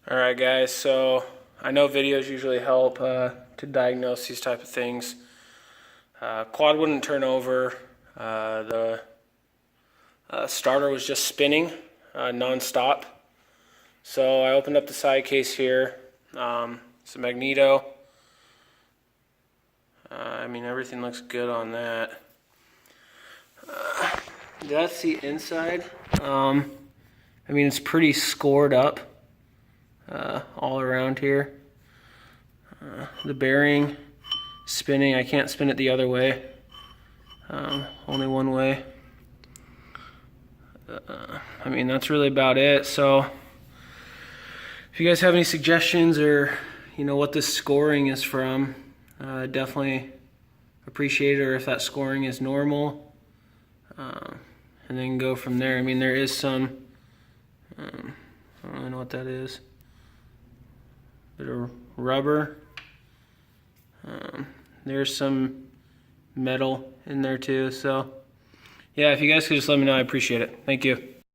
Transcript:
Alright guys, so I know videos usually help to diagnose these type of things. Quad wouldn't turn over. The starter was just spinning non-stop. So I opened up the side case here. It's a magneto. I mean, everything looks good on that. That's the inside. I mean, it's pretty scored up all around here. The bearing spinning, I can't spin it the other way. Only one way. I mean, that's really about it. So if you guys have any suggestions or what this scoring is from, definitely appreciate it, or if that scoring is normal, and then go from there. I mean, there is some, I don't really know what that is, bit of rubber. There's some metal in there too. So yeah, if you guys could just let me know, I appreciate it. Thank you.